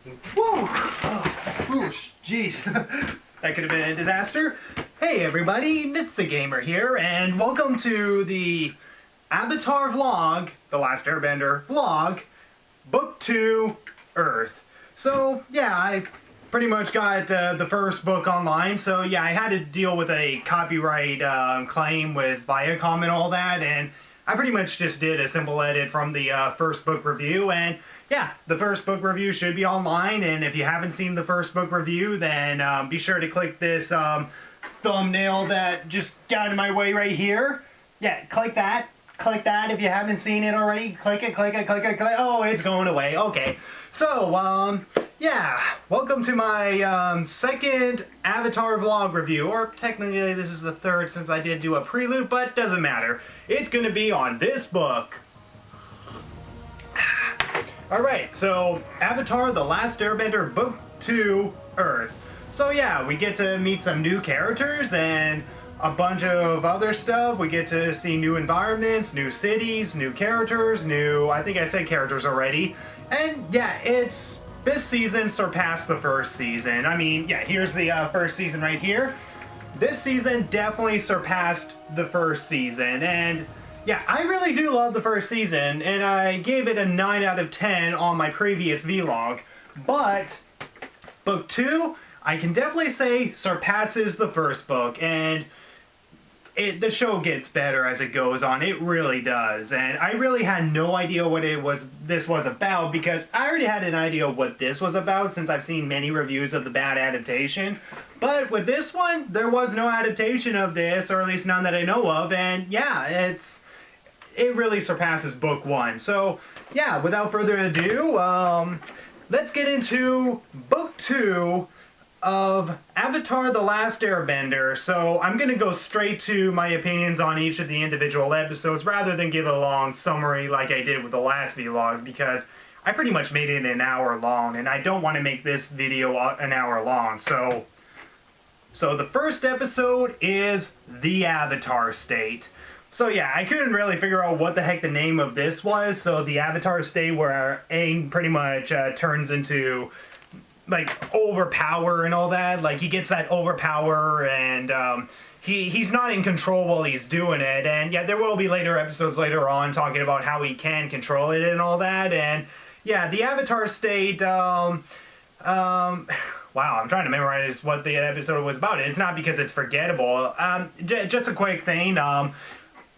Woo! Oh, jeez. That could have been a disaster. Hey everybody, it's the Gamer here, and welcome to the Avatar vlog, The Last Airbender vlog, Book 2, Earth. So, yeah, I pretty much got the first book online, so yeah, I had to deal with a copyright claim with Viacom and all that, and I pretty much just did a simple edit from the first book review, and yeah, the first book review should be online, and if you haven't seen the first book review, then be sure to click this thumbnail that just got in my way right here. Yeah, click that. Click that if you haven't seen it already. Click it, click it, click it, click it. Oh, it's going away. Okay. So, yeah, welcome to my second Avatar vlog review, or technically this is the third since I did do a prelude, but doesn't matter. It's going to be on this book. Alright, so Avatar The Last Airbender Book 2, Earth. So yeah, we get to meet some new characters and a bunch of other stuff. We get to see new environments, new cities, new characters, I think I said characters already. And yeah, this season surpassed the first season. I mean, yeah, here's the first season right here. This season definitely surpassed the first season, and yeah, I really do love the first season, and I gave it a 9 out of 10 on my previous vlog. But Book 2, I can definitely say surpasses the first book, and the show gets better as it goes on. It really does, and I really had no idea what this was about, because I already had an idea of what this was about since I've seen many reviews of the bad adaptation. But with this one, there was no adaptation of this, or at least none that I know of, and yeah, it really surpasses Book 1. So, yeah, without further ado, let's get into Book 2 of Avatar The Last Airbender. So, I'm going to go straight to my opinions on each of the individual episodes, rather than give a long summary like I did with the last vlog, because I pretty much made it an hour long, and I don't want to make this video an hour long. So the first episode is The Avatar State. So yeah, I couldn't really figure out what the heck the name of this was. So the Avatar State, where Aang pretty much turns into like overpower and all that. Like he gets that overpower, and he's not in control while he's doing it. And yeah, there will be later episodes later on talking about how he can control it and all that. And yeah, the Avatar State. Wow, I'm trying to memorize what the episode was about. It's not because it's forgettable. Just a quick thing.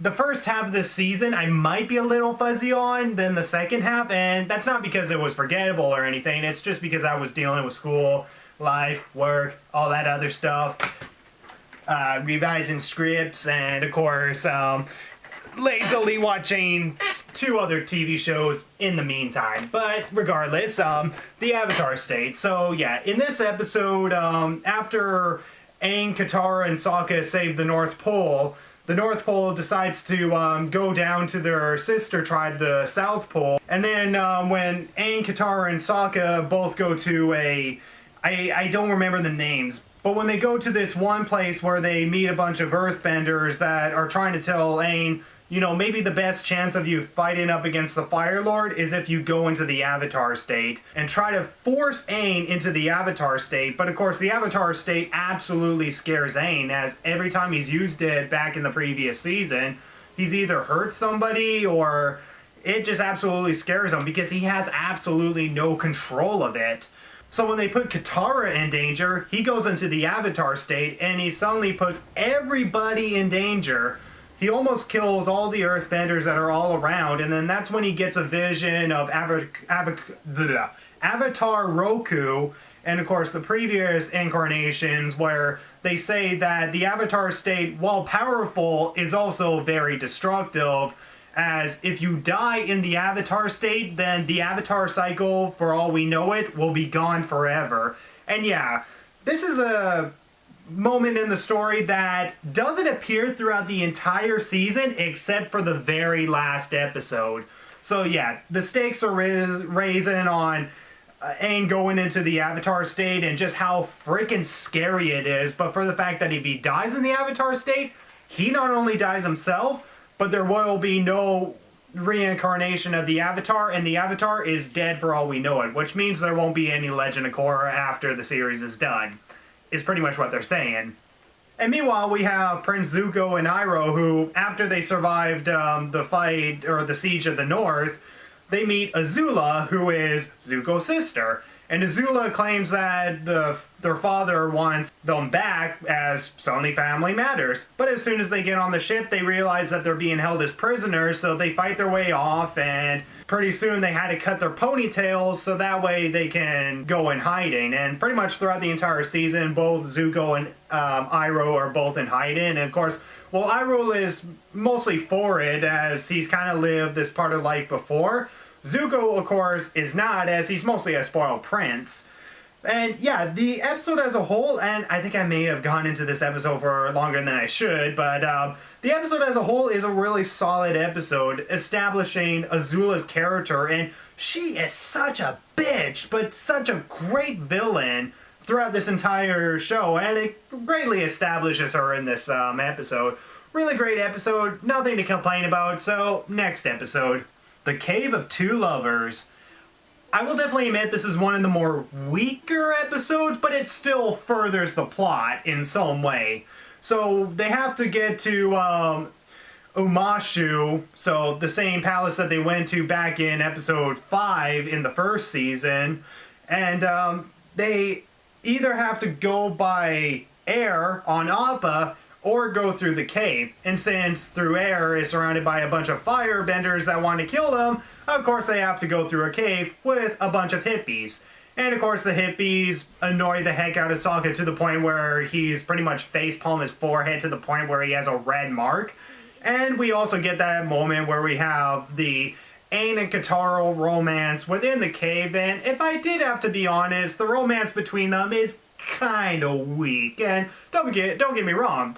The first half of this season, I might be a little fuzzy on than the second half, and that's not because it was forgettable or anything. It's just because I was dealing with school, life, work, all that other stuff, revising scripts, and of course, lazily watching 2 other TV shows in the meantime. But regardless, the Avatar State. So yeah, in this episode, after Aang, Katara, and Sokka save the North Pole, the North Pole decides to go down to their sister tribe, the South Pole. And then when Aang, Katara, and Sokka both go to I don't remember the names, but when they go to this one place where they meet a bunch of Earthbenders that are trying to tell Aang, you know, maybe the best chance of you fighting up against the Fire Lord is if you go into the Avatar State and try to force Aang into the Avatar State. But of course, the Avatar State absolutely scares Aang, as every time he's used it back in the previous season, he's either hurt somebody or it just absolutely scares him because he has absolutely no control of it. So when they put Katara in danger, he goes into the Avatar State and he suddenly puts everybody in danger. He almost kills all the Earthbenders that are all around, and then that's when he gets a vision of Avatar Roku, and of course the previous incarnations where they say that the Avatar State, while powerful, is also very destructive, as if you die in the Avatar State, then the Avatar cycle, for all we know it, will be gone forever. And yeah, this is a moment in the story that doesn't appear throughout the entire season except for the very last episode. So yeah, the stakes are raising on Aang going into the Avatar State and just how freaking scary it is. But for the fact that if he dies in the Avatar State, he not only dies himself, but there will be no reincarnation of the Avatar, and the Avatar is dead for all we know it, which means there won't be any Legend of Korra after the series is done, is pretty much what they're saying. And meanwhile, we have Prince Zuko and Iroh, who, after they survived the fight, or the Siege of the North, they meet Azula, who is Zuko's sister. And Azula claims that their father wants them back, as suddenly family matters. But as soon as they get on the ship, they realize that they're being held as prisoners, so they fight their way off, and pretty soon they had to cut their ponytails so that way they can go in hiding. And pretty much throughout the entire season, both Zuko and Iroh are both in hiding. And of course, well, Iroh is mostly for it, as he's kind of lived this part of life before. Zuko, of course, is not, as he's mostly a spoiled prince. And yeah, the episode as a whole, and I think I may have gone into this episode for longer than I should, but the episode as a whole is a really solid episode establishing Azula's character, and she is such a bitch, but such a great villain throughout this entire show, and it greatly establishes her in this episode. Really great episode, nothing to complain about, so next episode. The Cave of Two Lovers. I will definitely admit this is one of the more weaker episodes, but it still furthers the plot in some way. So they have to get to Umashu, so the same palace that they went to back in episode 5 in the first season, and they either have to go by air on Appa or go through the cave. And since through air is surrounded by a bunch of firebenders that want to kill them, of course they have to go through a cave with a bunch of hippies. And of course the hippies annoy the heck out of Sokka to the point where he's pretty much facepalm his forehead to the point where he has a red mark. And we also get that moment where we have the Aang and Katara romance within the cave, and if I did have to be honest, the romance between them is kind of weak. And don't get me wrong,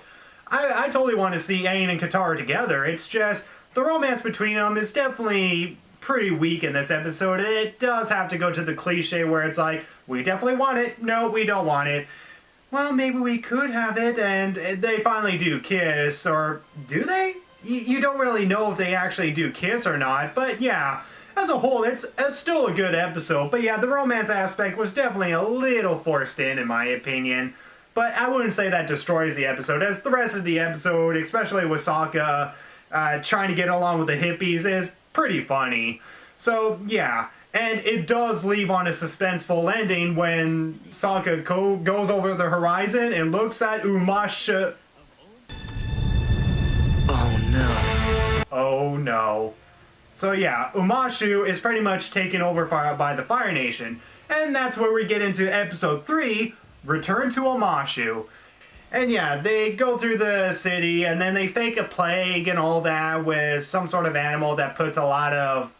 I totally want to see Aang and Katara together. It's just the romance between them is definitely pretty weak in this episode. It does have to go to the cliche where it's like, we definitely want it, no, we don't want it. Well, maybe we could have it, and they finally do kiss, or do they? You don't really know if they actually do kiss or not, but yeah, as a whole, it's still a good episode. But yeah, the romance aspect was definitely a little forced in my opinion. But I wouldn't say that destroys the episode, as the rest of the episode, especially with Sokka trying to get along with the hippies, is pretty funny. So yeah, and it does leave on a suspenseful ending when Sokka goes over the horizon and looks at Umashu. Oh no. Oh no. So yeah, Umashu is pretty much taken over by the Fire Nation. And that's where we get into episode 3, Return to Umashu. And yeah, they go through the city and then they fake a plague and all that with some sort of animal that puts a lot of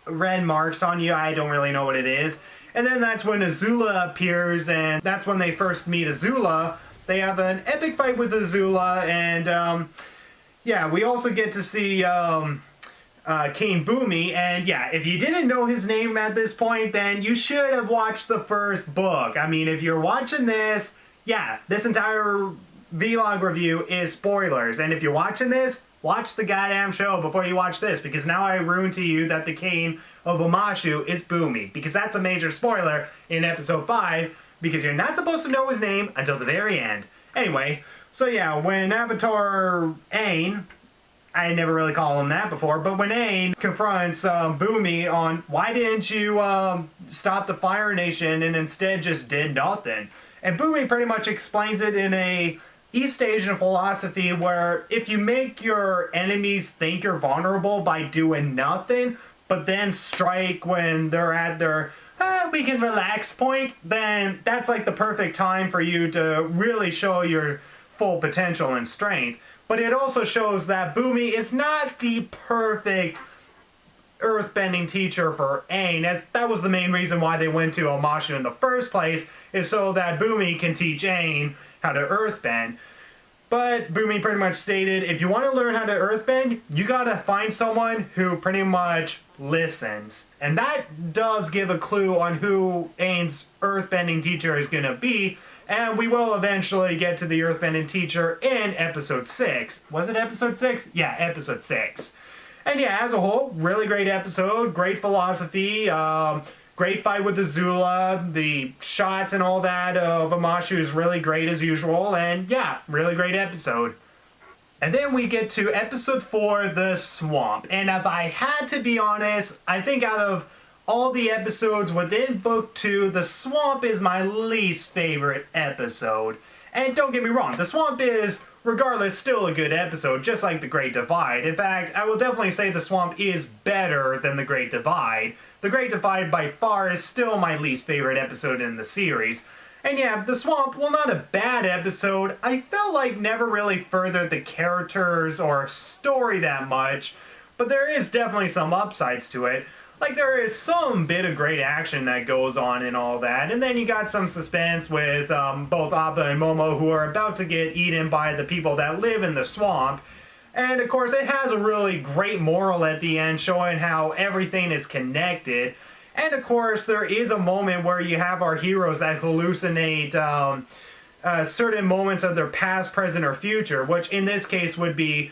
red marks on you. I don't really know what it is. And then that's when Azula appears, and that's when they first meet Azula. They have an epic fight with Azula, and yeah, we also get to see King Bumi, and yeah, if you didn't know his name at this point, then you should have watched the first book. I mean, if you're watching this, yeah, this entire vlog review is spoilers, and if you're watching this, watch the goddamn show before you watch this, because now I ruined to you that the king of Umashu is Bumi, because that's a major spoiler in episode 5, because you're not supposed to know his name until the very end. Anyway, so yeah, when Avatar Aang, I never really called him that before, but when Aang confronts Bumi on why didn't you stop the Fire Nation and instead just did nothing, and Bumi pretty much explains it in a East Asian philosophy where if you make your enemies think you're vulnerable by doing nothing, but then strike when they're at their we can relax point, then that's like the perfect time for you to really show your full potential and strength. But it also shows that Bumi is not the perfect earthbending teacher for Aang, as that was the main reason why they went to Umashu in the first place, is so that Bumi can teach Aang how to earthbend. But Bumi pretty much stated, if you want to learn how to earthbend, you gotta find someone who pretty much listens. And that does give a clue on who Aang's earthbending teacher is gonna be, and we will eventually get to the earthbending teacher in episode 6. Was it episode 6? Yeah, episode 6. And yeah, as a whole, really great episode, great philosophy, great fight with Azula, the shots and all that of Amashu is really great as usual, and yeah, really great episode. And then we get to episode 4, The Swamp. And if I had to be honest, I think out of all the episodes within Book 2, The Swamp is my least favorite episode. And don't get me wrong, The Swamp is, regardless, still a good episode, just like The Great Divide. In fact, I will definitely say The Swamp is better than The Great Divide. The Great Divide, by far, is still my least favorite episode in the series. And yeah, The Swamp, well, not a bad episode. I felt like never really furthered the characters or story that much, but there is definitely some upsides to it. Like, there is some bit of great action that goes on and all that, and then you got some suspense with both Appa and Momo, who are about to get eaten by the people that live in the swamp. And of course, it has a really great moral at the end, showing how everything is connected. And of course, there is a moment where you have our heroes that hallucinate certain moments of their past, present, or future, which in this case would be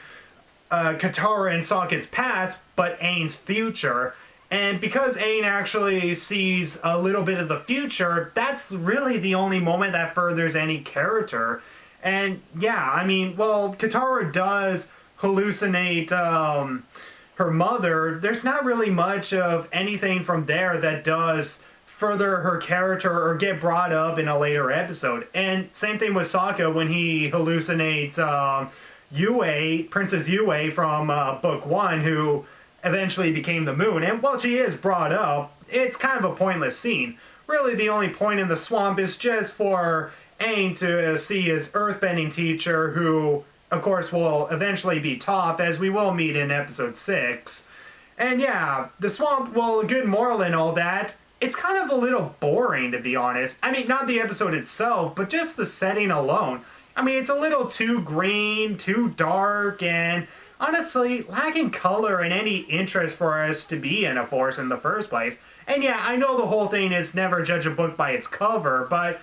Katara and Sokka's past, but Aang's future. And because Aang actually sees a little bit of the future, that's really the only moment that furthers any character. And yeah, I mean, well, Katara does hallucinate her mother. There's not really much of anything from there that does further her character or get brought up in a later episode. And same thing with Sokka when he hallucinates Yue, Princess Yue from Book 1, who eventually became the moon. And while she is brought up, it's kind of a pointless scene. Really, the only point in the swamp is just for Aang to see his earthbending teacher, who of course will eventually be Toph, as we will meet in episode 6. And yeah, the swamp, well, a good moral and all that, it's kind of a little boring, to be honest. I mean, not the episode itself, but just the setting alone. I mean, it's a little too green, too dark, and honestly, lacking color and any interest for us to be in a force in the first place. And yeah, I know the whole thing is never judge a book by its cover, but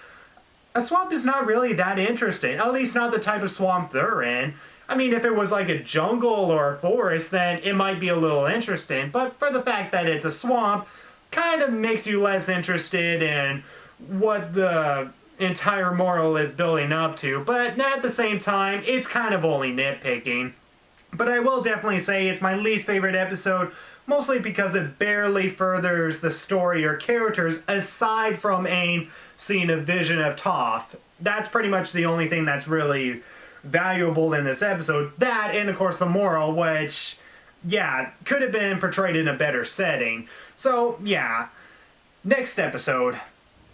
a swamp is not really that interesting, at least not the type of swamp they're in. I mean, if it was like a jungle or a forest, then it might be a little interesting, but for the fact that it's a swamp, kind of makes you less interested in what the entire moral is building up to, but at the same time, it's kind of only nitpicking. But I will definitely say it's my least favorite episode, mostly because it barely furthers the story or characters aside from Aang seeing a vision of Toph. That's pretty much the only thing that's really valuable in this episode. That, and of course the moral, which, yeah, could have been portrayed in a better setting. So, yeah. Next episode,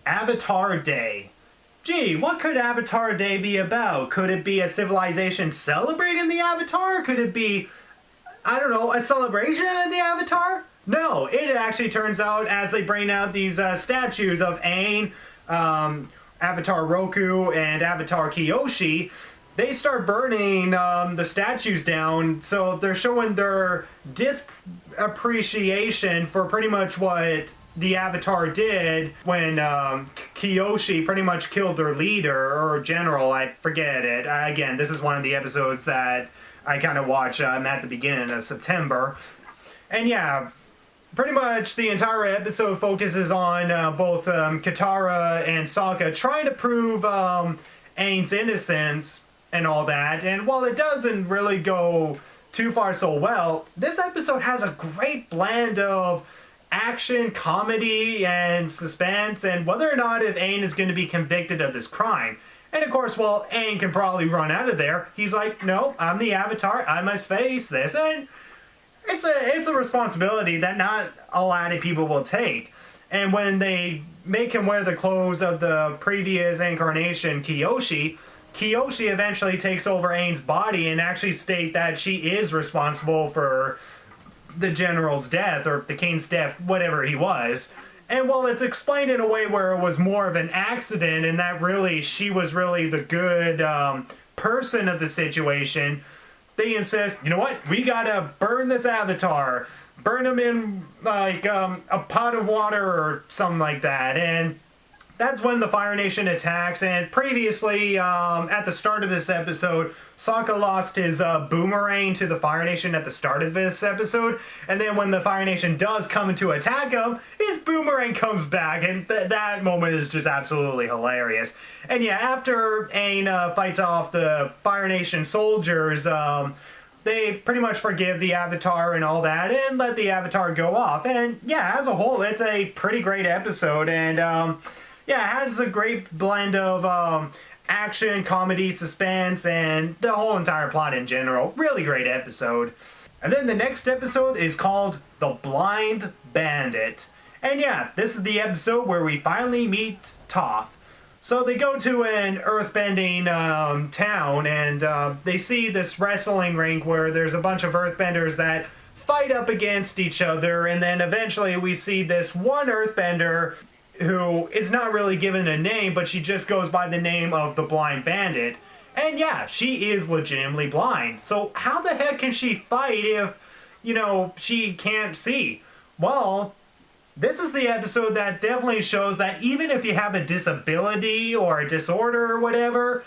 Avatar Day. Gee, what could Avatar Day be about? Could it be a civilization celebrating the Avatar? Could it be, I don't know, a celebration of the Avatar? No, it actually turns out as they bring out these statues of Aang, Avatar Roku, and Avatar Kyoshi, they start burning the statues down, so they're showing their disappreciation for pretty much what the Avatar did when Kyoshi pretty much killed their leader, or general, I forget it. Again, this is one of the episodes that I kind of watch at the beginning of September. And yeah, pretty much the entire episode focuses on both Katara and Sokka trying to prove Aang's innocence and all that. And while it doesn't really go too far so well, this episode has a great blend of action, comedy, and suspense, and whether or not if Aang is going to be convicted of this crime. And of course, while Aang can probably run out of there, he's like, no, I'm the Avatar, I must face this. And it's a responsibility that not a lot of people will take. And when they make him wear the clothes of the previous incarnation, Kyoshi eventually takes over Aang's body and actually state that she is responsible for the general's death, or the king's death, whatever he was. And while it's explained in a way where it was more of an accident and that really she was really the good person of the situation, they insist, you know what, we gotta burn this Avatar, burn him in like a pot of water or something like that. And that's when the Fire Nation attacks, and previously, at the start of this episode, Sokka lost his boomerang to the Fire Nation at the start of this episode, and then when the Fire Nation does come to attack him, his boomerang comes back, and that moment is just absolutely hilarious. And yeah, after Aang fights off the Fire Nation soldiers, they pretty much forgive the Avatar and all that, and let the Avatar go off. And yeah, as a whole, it's a pretty great episode, and yeah, it has a great blend of action, comedy, suspense, and the whole entire plot in general. Really great episode. And then the next episode is called The Blind Bandit. And yeah, this is the episode where we finally meet Toph. So they go to an earthbending town, and they see this wrestling rink where there's a bunch of earthbenders that fight up against each other, and then eventually we see this one earthbender who is not really given a name, but she just goes by the name of the Blind Bandit. And yeah, she is legitimately blind. So how the heck can she fight if, she can't see? Well, this is the episode that definitely shows that even if you have a disability or a disorder or whatever,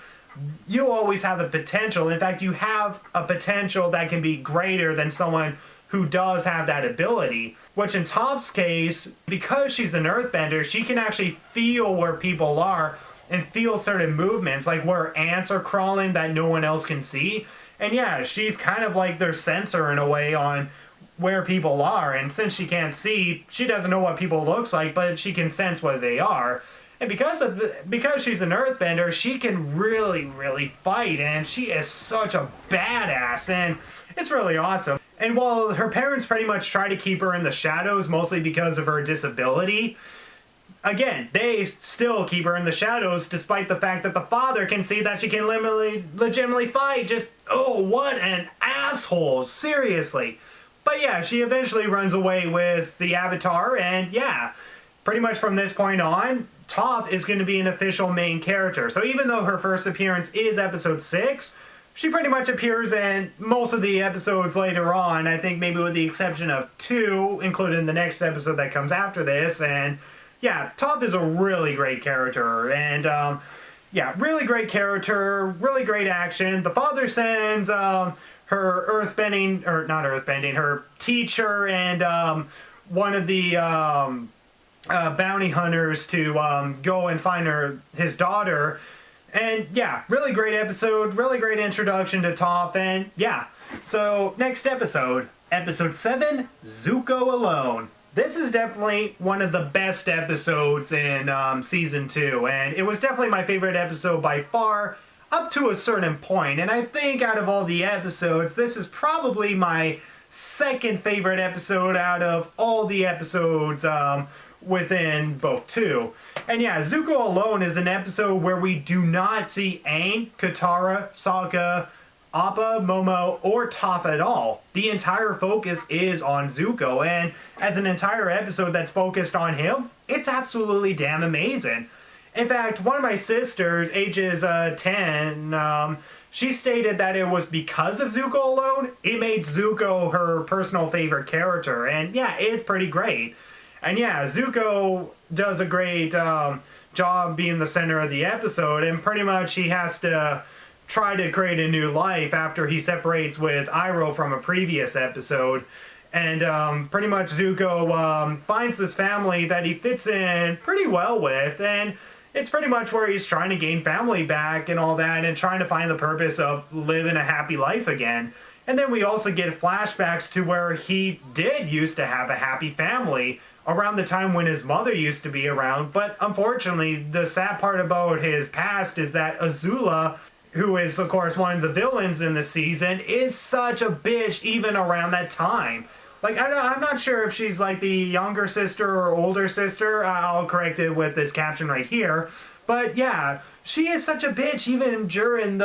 you always have a potential. In fact, you have a potential that can be greater than someone who does have that ability. Which in Toph's case, because she's an earthbender, she can actually feel where people are and feel certain movements, like where ants are crawling that no one else can see. And yeah, she's kind of like their sensor in a way on where people are. And since she can't see, she doesn't know what people looks like, but she can sense where they are. And because she's an earthbender, she can really, really fight, and she is such a badass, and it's really awesome. And while her parents pretty much try to keep her in the shadows, mostly because of her disability, again, they still keep her in the shadows, despite the fact that the father can see that she can legitimately fight. Just, oh, what an asshole, seriously. But yeah, she eventually runs away with the Avatar, and yeah, pretty much from this point on, Toph is going to be an official main character. So even though her first appearance is episode 6, she pretty much appears in most of the episodes later on, I think maybe with the exception of 2, including the next episode that comes after this. And yeah, Toph is a really great character, and yeah, really great character, really great action. The father sends her her teacher and one of the bounty hunters to go and find his daughter. And yeah, really great episode, really great introduction to Toph. And yeah, so next episode, episode 7, Zuko Alone. This is definitely one of the best episodes in season 2, and it was definitely my favorite episode by far, up to a certain point. And I think out of all the episodes, this is probably my second favorite episode out of all the episodes within both 2. And yeah, Zuko Alone is an episode where we do not see Aang, Katara, Sokka, Appa, Momo, or Toph at all. The entire focus is on Zuko, and as an entire episode that's focused on him, it's absolutely damn amazing. In fact, one of my sisters, ages 10, she stated that it was because of Zuko Alone, it made Zuko her personal favorite character, and yeah, it's pretty great. And yeah, Zuko does a great job being the center of the episode, and pretty much he has to try to create a new life after he separates with Iroh from a previous episode. And pretty much Zuko finds this family that he fits in pretty well with, and it's pretty much where he's trying to gain family back and all that, and trying to find the purpose of living a happy life again. And then we also get flashbacks to where he did used to have a happy family around the time when his mother used to be around. But unfortunately, the sad part about his past is that Azula, who is, of course, one of the villains in the season, is such a bitch even around that time. Like, I'm not sure if she's like the younger sister or older sister. I'll correct it with this caption right here. But yeah, she is such a bitch even during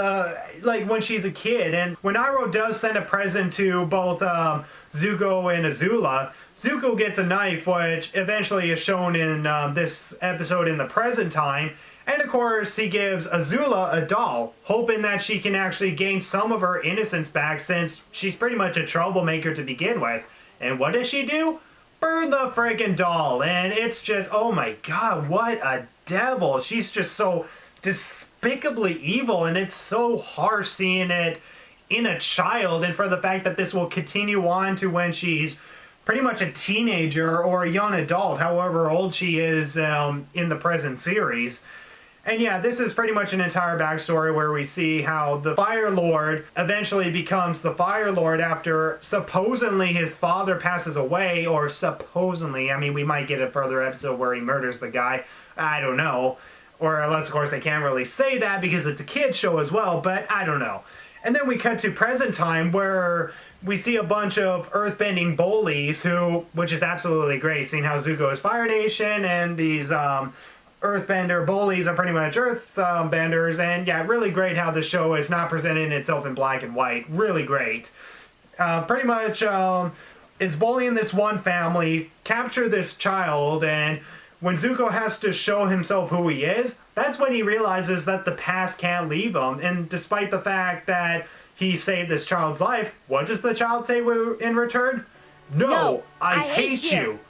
when she's a kid. And when Iroh does send a present to both Zuko and Azula, Zuko gets a knife, which eventually is shown in this episode in the present time. And of course, he gives Azula a doll, hoping that she can actually gain some of her innocence back, since she's pretty much a troublemaker to begin with. And what does she do? burn the freaking doll. And it's just, oh my god, what a devil. She's just so despicably evil, and it's so harsh seeing it in a child, and for the fact that this will continue on to when she's pretty much a teenager or a young adult, however old she is in the present series. And yeah, this is pretty much an entire backstory where we see how the Fire Lord eventually becomes the Fire Lord after supposedly his father passes away, or supposedly, I mean, we might get a further episode where he murders the guy, I don't know. Or unless, of course, they can't really say that because it's a kid's show as well, but I don't know. And then we cut to present time where we see a bunch of earthbending bullies which is absolutely great, seeing how Zuko is Fire Nation and these earthbender bullies are pretty much earthbenders, and yeah, really great how the show is not presenting itself in black and white. Really great. Pretty much is bullying this one family, capture this child, and when Zuko has to show himself who he is, that's when he realizes that the past can't leave him. And despite the fact that he saved this child's life, what does the child say in return? No, I hate you.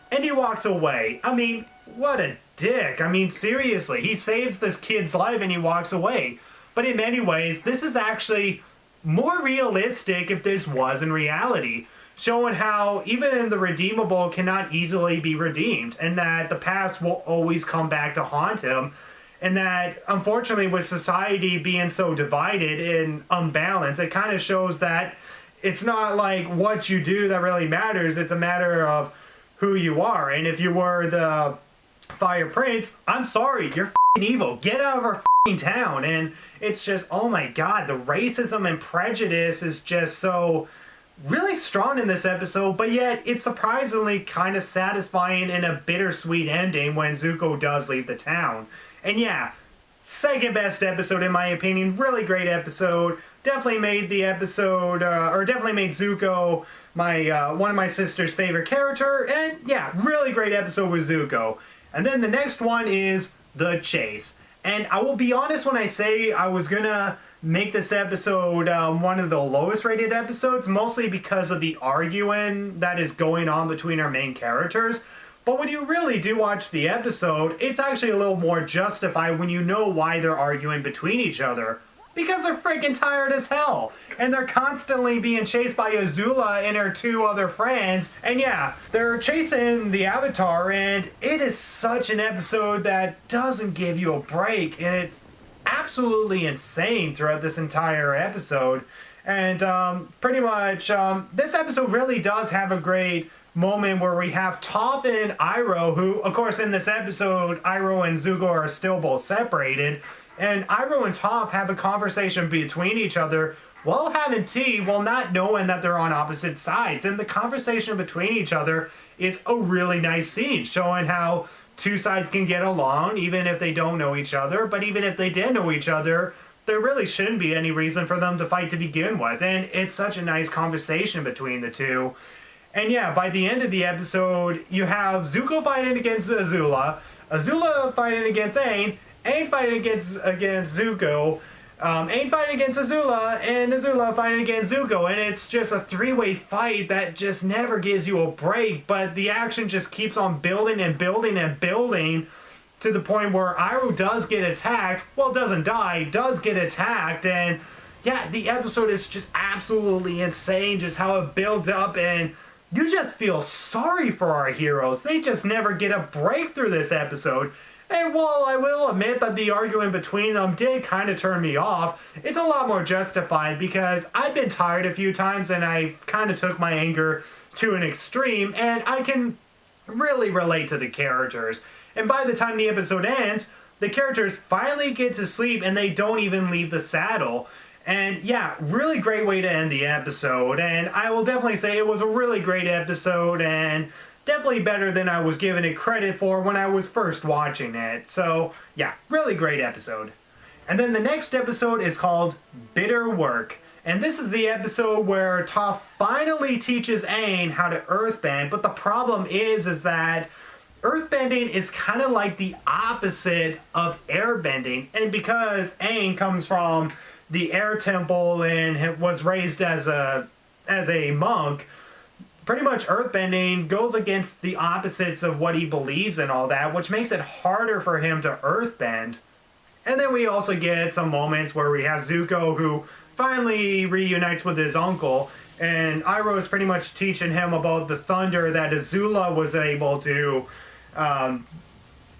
And he walks away. I mean, what a dick. I mean, seriously, he saves this kid's life and he walks away. But in many ways, this is actually more realistic if this was in reality, showing how even the redeemable cannot easily be redeemed, and that the past will always come back to haunt him, and that unfortunately with society being so divided and unbalanced, it kind of shows that it's not like what you do that really matters, it's a matter of who you are. And if you were the Fire Prince, I'm sorry, you're f***ing evil. Get out of our f***ing town. And it's just, oh my god, the racism and prejudice is just so really strong in this episode, but yet it's surprisingly kind of satisfying in a bittersweet ending when Zuko does leave the town. And yeah, second best episode in my opinion. Really great episode. Definitely made the episode, or definitely made Zuko my one of my sister's favorite character. And yeah, really great episode with Zuko. And then the next one is The Chase. And I will be honest when I say I was gonna make this episode one of the lowest rated episodes, mostly because of the arguing that is going on between our main characters. But when you really do watch the episode, it's actually a little more justified when you know why they're arguing between each other. Because they're freaking tired as hell. And they're constantly being chased by Azula and her two other friends. And yeah, they're chasing the Avatar, and it is such an episode that doesn't give you a break. And it's absolutely insane throughout this entire episode. And pretty much, this episode really does have a great moment where we have Toph and Iroh, who, of course, in this episode, Iroh and Zuko are still both separated. And Iroh and Toph have a conversation between each other while having tea, while not knowing that they're on opposite sides. And the conversation between each other is a really nice scene, showing how two sides can get along, even if they don't know each other. But even if they did know each other, there really shouldn't be any reason for them to fight to begin with. And it's such a nice conversation between the two. And yeah, by the end of the episode, you have Zuko fighting against Azula, Azula fighting against Aang fighting against Zuko, Aang fighting against Azula, and Azula fighting against Zuko. And it's just a three-way fight that just never gives you a break, but the action just keeps on building and building and building to the point where Iroh does get attacked, well, doesn't die, does get attacked, and yeah, the episode is just absolutely insane, just how it builds up, and you just feel sorry for our heroes. They just never get a break through this episode. And while I will admit that the argument between them did kind of turn me off, it's a lot more justified because I've been tired a few times and I kind of took my anger to an extreme, and I can really relate to the characters. And by the time the episode ends, the characters finally get to sleep and they don't even leave the saddle. And yeah, really great way to end the episode. And I will definitely say it was a really great episode and definitely better than I was giving it credit for when I was first watching it. So yeah, really great episode. And then the next episode is called Bitter Work. And this is the episode where Toph finally teaches Aang how to earthbend. But the problem is that earthbending is kind of like the opposite of airbending. And because Aang comes from the air temple and was raised as a monk, pretty much earthbending goes against the opposites of what he believes and all that, which makes it harder for him to earthbend. And then we also get some moments where we have Zuko, who finally reunites with his uncle, and Iroh is pretty much teaching him about the thunder that Azula was able to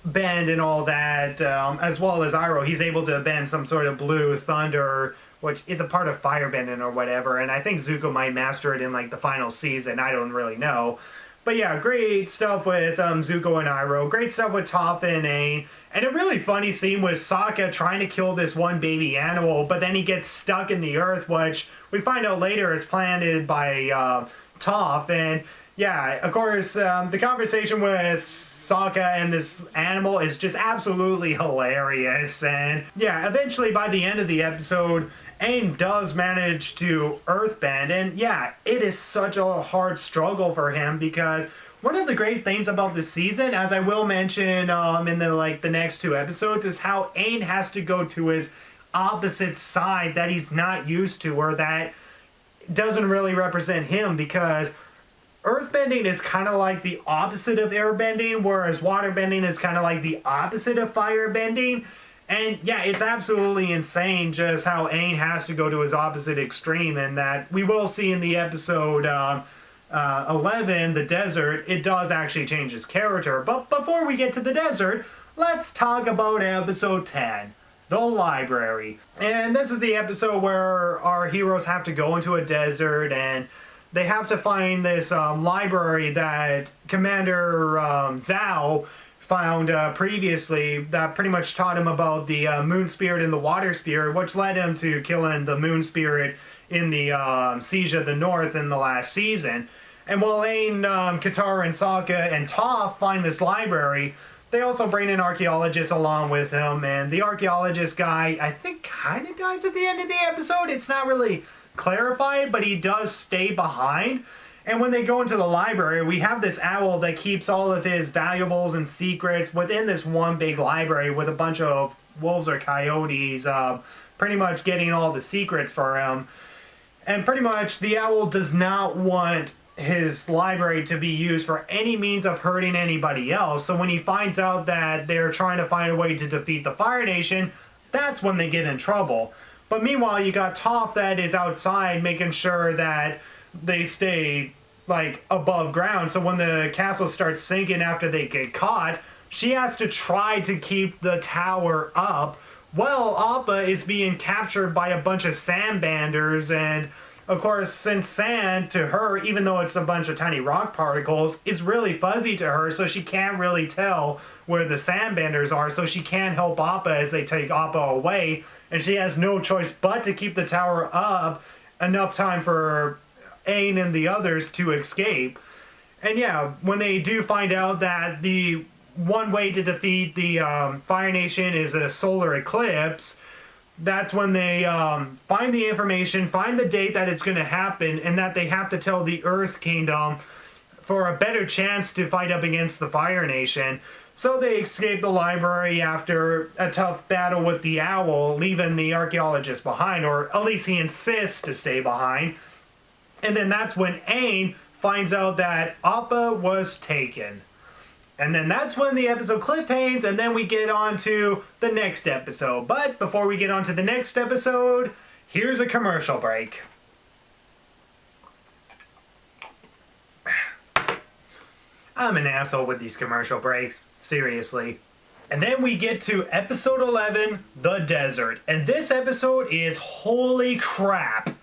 bend and all that, as well as Iroh. He's able to bend some sort of blue thunder, which is a part of firebending or whatever, and I think Zuko might master it in like the final season. I don't really know. But yeah, great stuff with Zuko and Iroh. Great stuff with Toph and Aang. And a really funny scene with Sokka trying to kill this one baby animal, but then he gets stuck in the earth, which we find out later is planted by Toph. And yeah, of course, the conversation with Sokka and this animal is just absolutely hilarious. And yeah, eventually by the end of the episode, Aang does manage to earthbend, and yeah, it is such a hard struggle for him, because one of the great things about this season, as I will mention in the next two episodes, is how Aang has to go to his opposite side that he's not used to, or that doesn't really represent him, because earthbending is kind of like the opposite of airbending, whereas waterbending is kind of like the opposite of firebending. And yeah, it's absolutely insane just how Aang has to go to his opposite extreme, and that we will see in the episode 11, the desert, it does actually change his character. But before we get to the desert, let's talk about episode 10, the library. And this is the episode where our heroes have to go into a desert, and they have to find this library that Commander Zhao found previously, that pretty much taught him about the moon spirit and the water spirit, which led him to killing the moon spirit in the Siege of the North in the last season. And while Aang, Katara, and Sokka, and Toph find this library, they also bring an archaeologist along with him, and the archaeologist guy, I think, kind of dies at the end of the episode. It's not really clarified, but he does stay behind. And when they go into the library, we have this owl that keeps all of his valuables and secrets within this one big library, with a bunch of wolves or coyotes pretty much getting all the secrets for him. And pretty much the owl does not want his library to be used for any means of hurting anybody else. So when he finds out that they're trying to find a way to defeat the Fire Nation, that's when they get in trouble. But meanwhile, you got Toph that is outside making sure that they stay like above ground, so when the castle starts sinking after they get caught, she has to try to keep the tower up while Appa is being captured by a bunch of sandbanders. And of course, since sand to her, even though it's a bunch of tiny rock particles, is really fuzzy to her, so she can't really tell where the sandbanders are, so she can't help Appa as they take Appa away, and she has no choice but to keep the tower up enough time for Aang and the others to escape. And yeah, when they do find out that the one way to defeat the Fire Nation is a solar eclipse, that's when they find the information, find the date that it's going to happen, and that they have to tell the Earth Kingdom for a better chance to fight up against the Fire Nation. So they escape the library after a tough battle with the owl, leaving the archaeologist behind, or at least he insists to stay behind. And then that's when Aang finds out that Appa was taken. And then that's when the episode cliffhangs, and then we get on to the next episode. But before we get on to the next episode, here's a commercial break. I'm an asshole with these commercial breaks. Seriously. And then we get to episode 11, The Desert. And this episode is holy crap.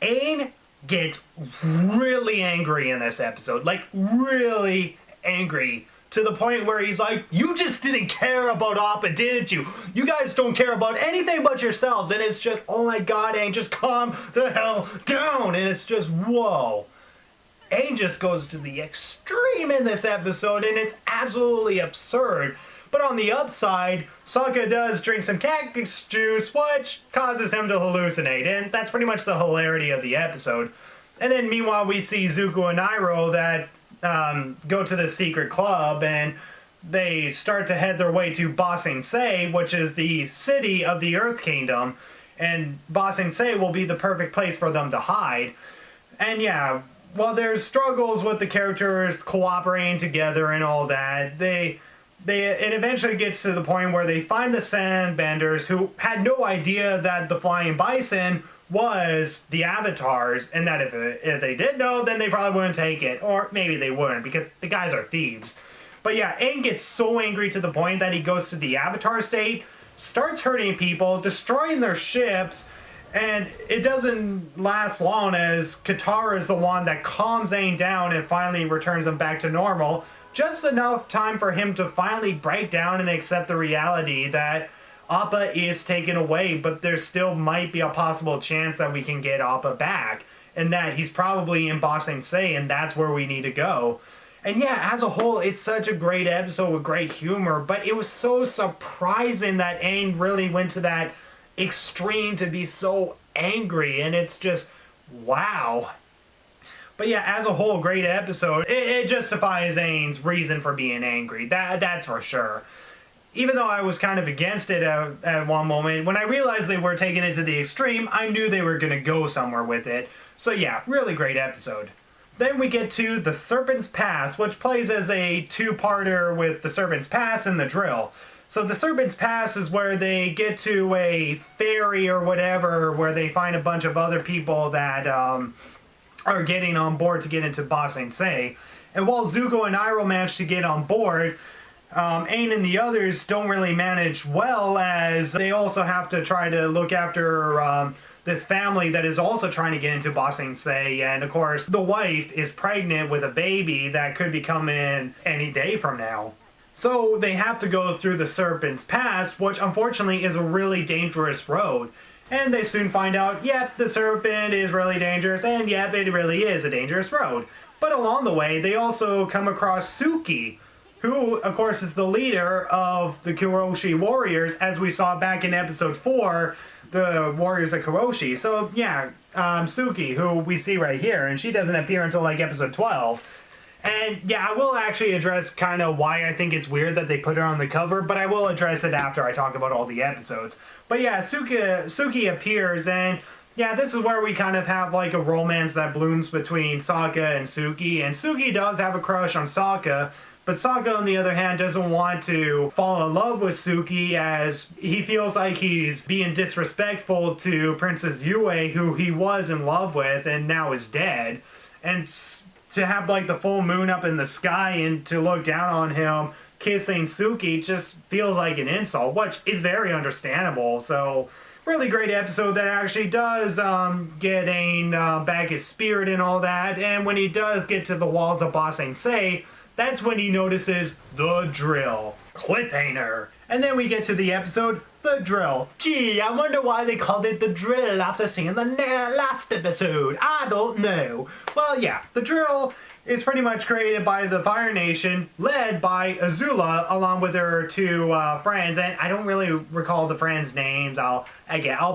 Aang gets really angry in this episode. Like, really angry. To the point where he's like, you just didn't care about Appa, didn't you? You guys don't care about anything but yourselves. And it's just, oh my god, Aang, just calm the hell down. And it's just, whoa. Aang just goes to the extreme in this episode, and it's absolutely absurd. But on the upside, Sokka does drink some cactus juice, which causes him to hallucinate, and that's pretty much the hilarity of the episode. And then meanwhile, we see Zuko and Iroh that go to the secret club, and they start to head their way to Ba Sing Se, which is the city of the Earth Kingdom, and Ba Sing Se will be the perfect place for them to hide. And yeah, while there's struggles with the characters cooperating together and all that, it eventually gets to the point where they find the Sandbenders, who had no idea that the Flying Bison was the Avatars, and that if they did know, then they probably wouldn't take it. Or maybe they wouldn't, because the guys are thieves. But yeah, Aang gets so angry to the point that he goes to the Avatar state, starts hurting people, destroying their ships, and it doesn't last long as Katara is the one that calms Aang down and finally returns him back to normal. Just enough time for him to finally break down and accept the reality that Appa is taken away, but there still might be a possible chance that we can get Appa back, and that he's probably in Ba Sing Se, and that's where we need to go. And yeah, as a whole, it's such a great episode with great humor, but it was so surprising that Aang really went to that extreme to be so angry, and it's just, wow. But yeah, as a whole, great episode. It justifies Aang's reason for being angry. That's for sure. Even though I was kind of against it at one moment, when I realized they were taking it to the extreme, I knew they were going to go somewhere with it. So yeah, really great episode. Then we get to The Serpent's Pass, which plays as a two-parter with The Serpent's Pass and The Drill. So The Serpent's Pass is where they get to a ferry or whatever, where they find a bunch of other people that are getting on board to get into Ba Sing Se. And while Zuko and Iroh manage to get on board, Aang and the others don't really manage well, as they also have to try to look after this family that is also trying to get into Ba Sing Se. And of course, the wife is pregnant with a baby that could be coming any day from now. So they have to go through the Serpent's Pass, which unfortunately is a really dangerous road. And they soon find out, yep, the serpent is really dangerous, and yep, it really is a dangerous road. But along the way, they also come across Suki, who, of course, is the leader of the Kuroshi warriors, as we saw back in episode 4, the Warriors of Kuroshi. So, yeah, Suki, who we see right here, and she doesn't appear until, like, episode 12. And, yeah, I will actually address kind of why I think it's weird that they put her on the cover, but I will address it after I talk about all the episodes. But, yeah, Suki appears, and, yeah, this is where we kind of have, like, a romance that blooms between Sokka and Suki. And Suki does have a crush on Sokka, but Sokka, on the other hand, doesn't want to fall in love with Suki, as he feels like he's being disrespectful to Princess Yue, who he was in love with and now is dead. And to have, like, the full moon up in the sky and to look down on him kissing Suki just feels like an insult, which is very understandable. So, really great episode that actually does get Aang back his spirit and all that. And when he does get to the walls of Ba Sing Se, that's when he notices the drill. Cliffhanger. And then we get to the episode, The Drill. Gee, I wonder why they called it The Drill after seeing the last episode. I don't know. Well, yeah, The Drill is pretty much created by the Fire Nation, led by Azula, along with her two friends. And I don't really recall the friends' names. I'll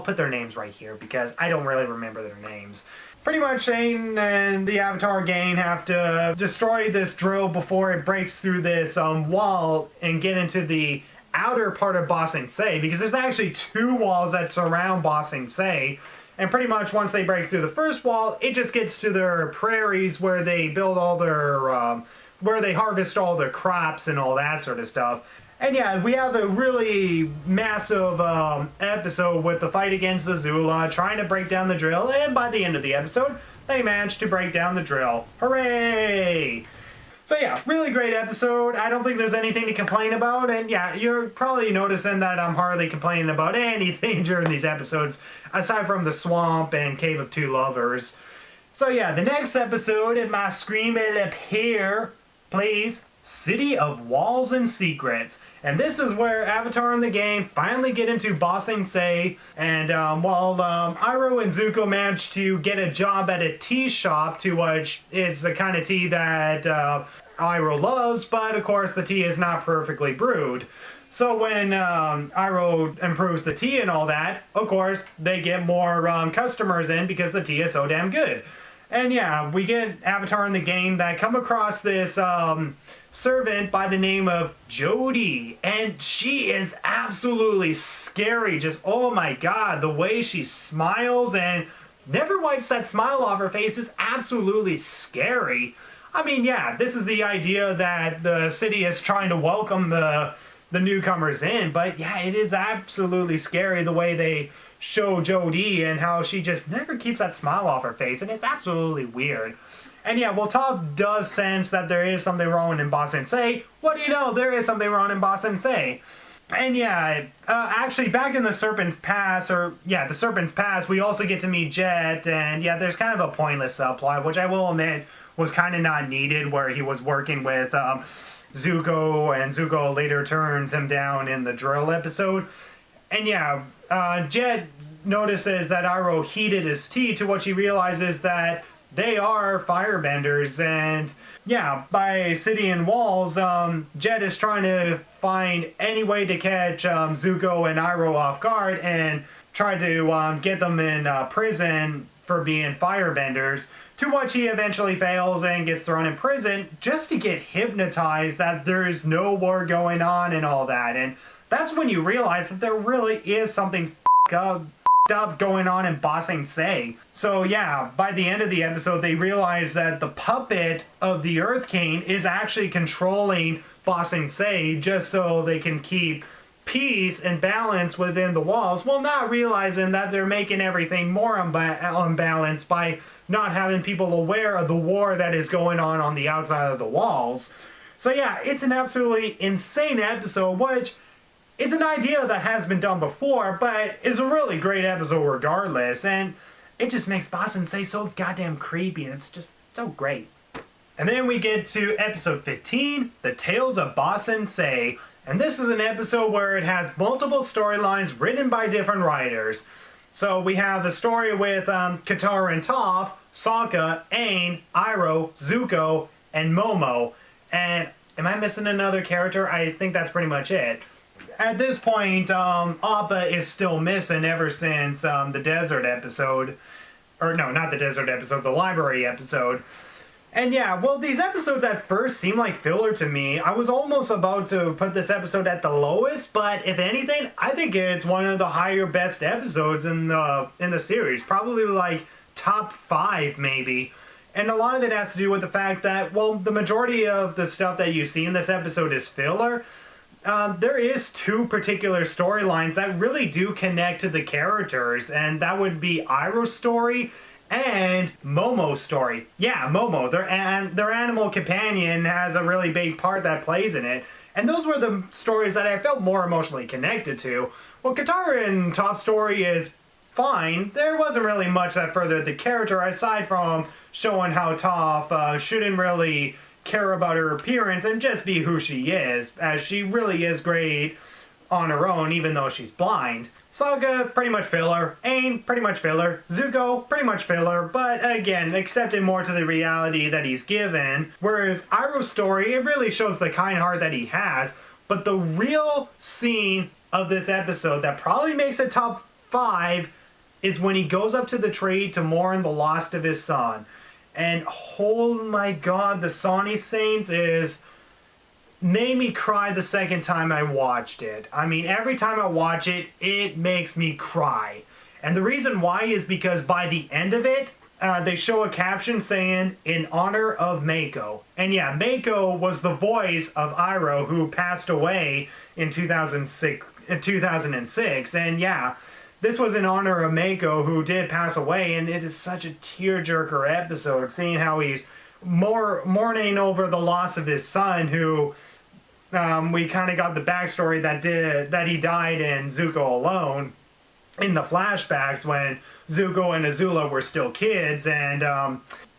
put their names right here because I don't really remember their names. Pretty much Aang and the Avatar gang have to destroy this drill before it breaks through this wall and get into the outer part of Ba Sing Se, because there's actually two walls that surround Ba Sing Se. And pretty much once they break through the first wall, it just gets to their prairies where they build all their, where they harvest all their crops and all that sort of stuff. And yeah, we have a really massive episode with the fight against Azula, trying to break down the drill, and by the end of the episode, they managed to break down the drill. Hooray! So yeah, really great episode. I don't think there's anything to complain about, and yeah, you're probably noticing that I'm hardly complaining about anything during these episodes, aside from the swamp and Cave of Two Lovers. So yeah, the next episode, if my screen will appear, please, City of Walls and Secrets. And this is where Avatar and the gang finally get into Ba Sing Se, and while Iroh and Zuko manage to get a job at a tea shop, to which it's the kind of tea that Iroh loves, but of course the tea is not perfectly brewed. So when Iroh improves the tea and all that, of course, they get more customers in because the tea is so damn good. And yeah, we get Avatar in the game that come across this servant by the name of Jody, and she is absolutely scary. Just, oh my god, the way she smiles and never wipes that smile off her face is absolutely scary. I mean, yeah, this is the idea that the city is trying to welcome the newcomers in, but yeah, it is absolutely scary the way they show Jodie and how she just never keeps that smile off her face, and it's absolutely weird. And yeah, well, Toph does sense that there is something wrong in Ba Sing-se. What do you know? There is something wrong in Ba Sing-se. And yeah, actually, back in the Serpent's Pass, the Serpent's Pass, we also get to meet Jet, and yeah, there's kind of a pointless subplot, which I will admit was kind of not needed, where he was working with Zuko, and Zuko later turns him down in the drill episode. And yeah, Jet notices that Iroh heated his tea, to which he realizes that they are firebenders, and yeah, by City and Walls, Jet is trying to find any way to catch Zuko and Iroh off guard and try to get them in prison for being firebenders, to which he eventually fails and gets thrown in prison just to get hypnotized that there's no war going on and all that. And that's when you realize that there really is something up going on in Ba Sing-se. So yeah, by the end of the episode, they realize that the puppet of the Earth King is actually controlling Ba Sing-se just so they can keep peace and balance within the walls, while not realizing that they're making everything more unbalanced by not having people aware of the war that is going on the outside of the walls. So yeah, it's an absolutely insane episode, which is an idea that has been done before, but is a really great episode regardless, and it just makes Ba Sing-se so goddamn creepy, and it's just so great. And then we get to episode 15, The Tales of Ba Sing-se, and this is an episode where it has multiple storylines written by different writers. So we have the story with Katara and Toph, Sokka, Aang, Iroh, Zuko, and Momo. And am I missing another character? I think that's pretty much it. At this point, Appa is still missing ever since the desert episode. Or no, not the desert episode, the library episode. And yeah, well, these episodes at first seem like filler to me. I was almost about to put this episode at the lowest, but if anything, I think it's one of the higher best episodes in the series. Probably like top 5 maybe. And a lot of it has to do with the fact that, well, the majority of the stuff that you see in this episode is filler. There is 2 particular storylines that really do connect to the characters, and that would be Iroh's story and Momo's story. Yeah, Momo, their animal companion, has a really big part that plays in it, and those were the stories that I felt more emotionally connected to. Well, Katara and Toph's story is fine. There wasn't really much that furthered the character, aside from showing how Toph shouldn't really care about her appearance and just be who she is, as she really is great on her own, even though she's blind. Sokka, pretty much filler. Aang, pretty much filler. Zuko, pretty much filler, but again, accepted more to the reality that he's given. Whereas Iroh's story, it really shows the kind heart that he has, but the real scene of this episode that probably makes it top 5 is when he goes up to the tree to mourn the loss of his son. And oh my god, the Sawney Saints made me cry the second time I watched it. I mean, every time I watch it, it makes me cry. And the reason why is because by the end of it, they show a caption saying, "In honor of Mako." And yeah, Mako was the voice of Iroh, who passed away in 2006. And yeah, this was in honor of Mako, who did pass away, and it is such a tearjerker episode, seeing how he's mourning over the loss of his son, who we kind of got the backstory that he died in Zuko alone in the flashbacks when Zuko and Azula were still kids. And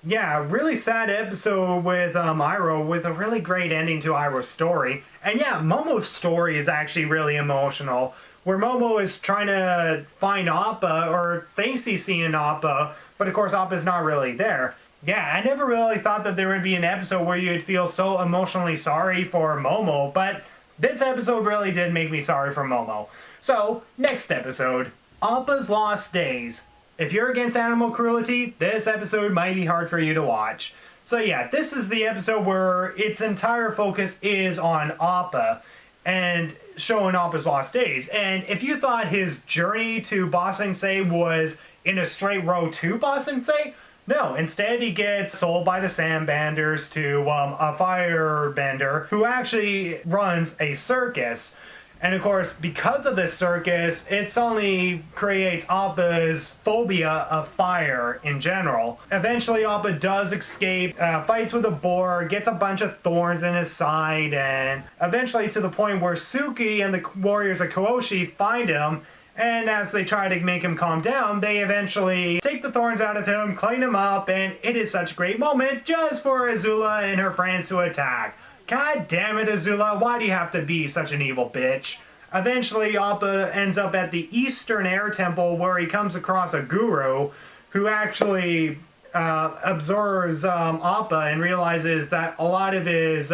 yeah, really sad episode with Iroh, with a really great ending to Iroh's story. And yeah, Momo's story is actually really emotional, where Momo is trying to find Appa, or thinks he's seeing Appa, but of course Appa's not really there. Yeah, I never really thought that there would be an episode where you'd feel so emotionally sorry for Momo, but this episode really did make me sorry for Momo. So, next episode, Appa's Lost Days. If you're against animal cruelty, this episode might be hard for you to watch. So yeah, this is the episode where its entire focus is on Appa, and showing Appa's lost days. And if you thought his journey to Ba Sing Se was in a straight row to Ba Sing Se, no, instead he gets sold by the Sandbanders to a firebender who actually runs a circus. And of course, because of this circus, it only creates Appa's phobia of fire in general. Eventually, Appa does escape, fights with a boar, gets a bunch of thorns in his side, and eventually to the point where Suki and the warriors of Kyoshi find him. And as they try to make him calm down, they eventually take the thorns out of him, clean him up, and it is such a great moment just for Azula and her friends to attack. God damn it, Azula, why do you have to be such an evil bitch? Eventually, Appa ends up at the Eastern Air Temple where he comes across a guru who actually observes Appa and realizes that a lot of his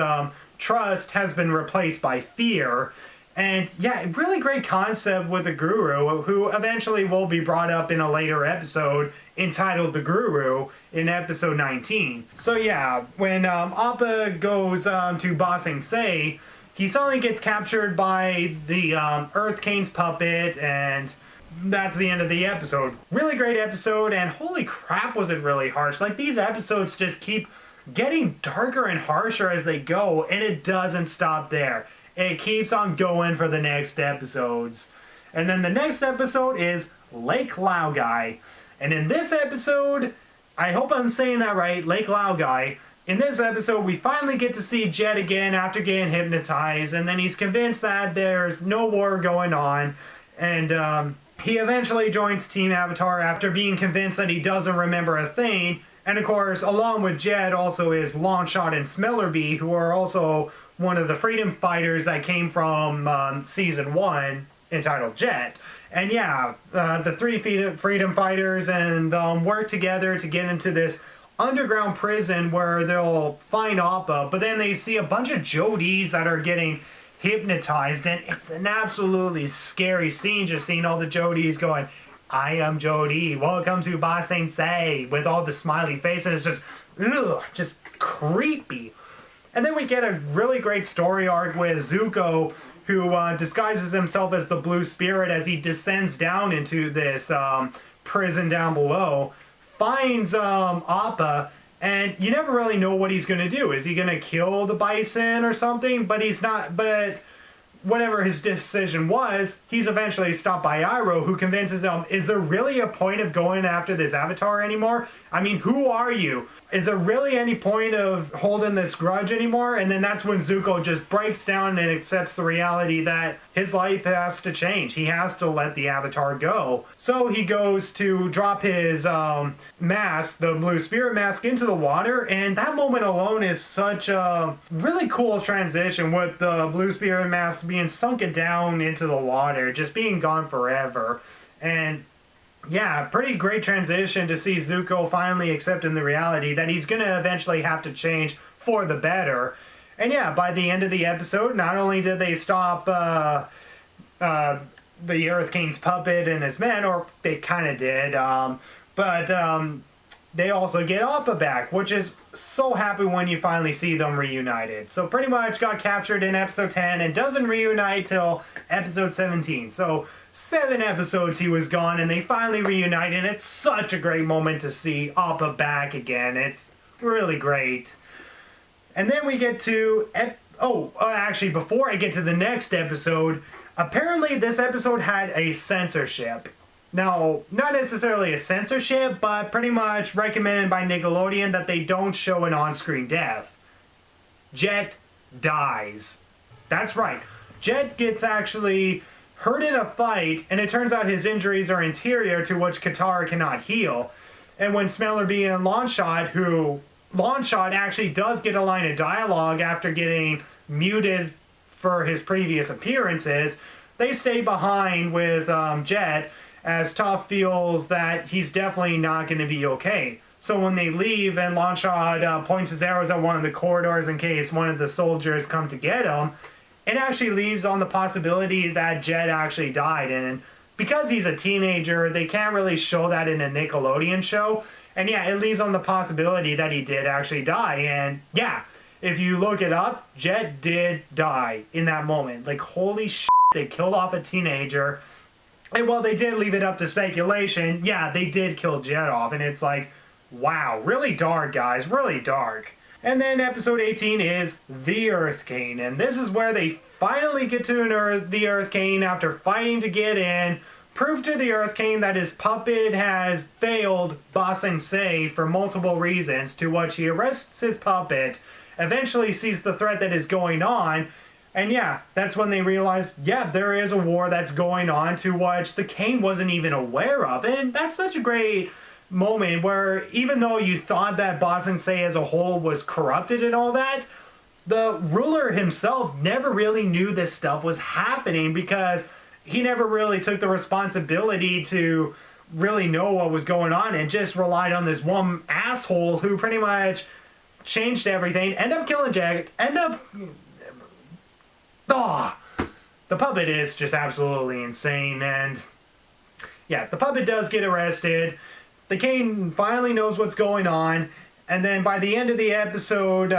trust has been replaced by fear. And yeah, really great concept with the Guru, who eventually will be brought up in a later episode entitled The Guru in episode 19. So yeah, when Appa goes to Ba Sing Se, he suddenly gets captured by the Earth King's puppet, and that's the end of the episode. Really great episode, and holy crap was it really harsh. Like, these episodes just keep getting darker and harsher as they go, and it doesn't stop there. It keeps on going for the next episodes. And then the next episode is Lake Laogai. And in this episode, I hope I'm saying that right, Lake Laogai. In this episode, we finally get to see Jet again after getting hypnotized. And then he's convinced that there's no war going on. And he eventually joins Team Avatar after being convinced that he doesn't remember a thing. And of course, along with Jet also is Longshot and Smellerbee, who are also one of the freedom fighters that came from season 1 entitled Jet. And yeah, the three freedom fighters and work together to get into this underground prison where they'll find Appa, but then they see a bunch of Jodies that are getting hypnotized, and it's an absolutely scary scene just seeing all the Jodies going, "I am Jodie, welcome to Ba Sing Se," with all the smiley faces. It's just, ugh, just creepy. And then we get a really great story arc with Zuko, who disguises himself as the Blue Spirit as he descends down into this prison down below, finds Appa, and you never really know what he's going to do. Is he going to kill the bison or something? But he's not, but whatever his decision was, he's eventually stopped by Iroh, who convinces him, is there really a point of going after this avatar anymore? I mean, who are you? Is there really any point of holding this grudge anymore? And then that's when Zuko just breaks down and accepts the reality that his life has to change. He has to let the avatar go. So he goes to drop his mask, the Blue Spirit mask, into the water, and that moment alone is such a really cool transition with the Blue Spirit mask being sunken down into the water, just being gone forever. And yeah, pretty great transition to see Zuko finally accepting the reality that he's going to eventually have to change for the better. And yeah, by the end of the episode, not only did they stop the Earth King's puppet and his men, or they kind of did, but they also get Appa back, which is so happy when you finally see them reunited. So pretty much got captured in episode 10 and doesn't reunite till episode 17. So 7 episodes he was gone, and they finally reunited, and it's such a great moment to see Appa back again. It's really great. And then we get to, actually, before I get to the next episode, apparently this episode had a censorship. Now, not necessarily a censorship, but pretty much recommended by Nickelodeon that they don't show an on-screen death. Jet dies. That's right. Jet gets actually hurt in a fight, and it turns out his injuries are interior, to which Katara cannot heal. And when Smellerbee and Longshot actually does get a line of dialogue after getting muted for his previous appearances, they stay behind with Jet, as Toph feels that he's definitely not going to be okay. So when they leave and Longshot points his arrows at one of the corridors in case one of the soldiers come to get him, it actually leaves on the possibility that Jet actually died. And because he's a teenager, they can't really show that in a Nickelodeon show. And yeah, it leaves on the possibility that he did actually die. And yeah, if you look it up, Jet did die in that moment. Like, holy shit, they killed off a teenager. And while they did leave it up to speculation, yeah, they did kill Jet off. And it's like, wow, really dark, guys, really dark. And then episode 18 is The Earth King. And this is where they finally get to the Earth King after fighting to get in. Prove to the Earth King that his puppet has failed Ba Sing Se for multiple reasons, to which he arrests his puppet, eventually sees the threat that is going on, and yeah, that's when they realize, yeah, there is a war that's going on, to which the king wasn't even aware of. And that's such a great moment where, even though you thought that Ba Sing Se as a whole was corrupted and all that, the ruler himself never really knew this stuff was happening, because he never really took the responsibility to really know what was going on, and just relied on this one asshole who pretty much changed everything, end up killing Jack, the puppet is just absolutely insane. And yeah, the puppet does get arrested. The king finally knows what's going on, and then by the end of the episode,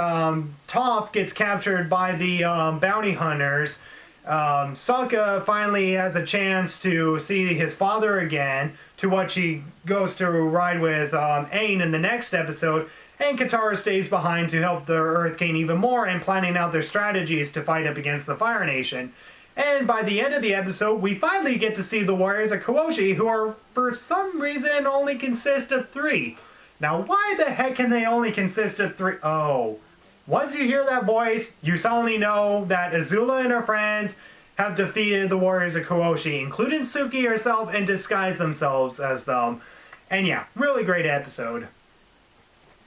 Toph gets captured by the bounty hunters. Sokka finally has a chance to see his father again, to which he goes to ride with Aang in the next episode, and Katara stays behind to help the Earth King even more and planning out their strategies to fight up against the Fire Nation. And by the end of the episode, we finally get to see the warriors of Kyoshi, who are, for some reason, only consist of 3. Now, why the heck can they only consist of 3? Oh. Once you hear that voice, you suddenly know that Azula and her friends have defeated the warriors of Kyoshi, including Suki herself, and disguised themselves as them. And yeah, really great episode.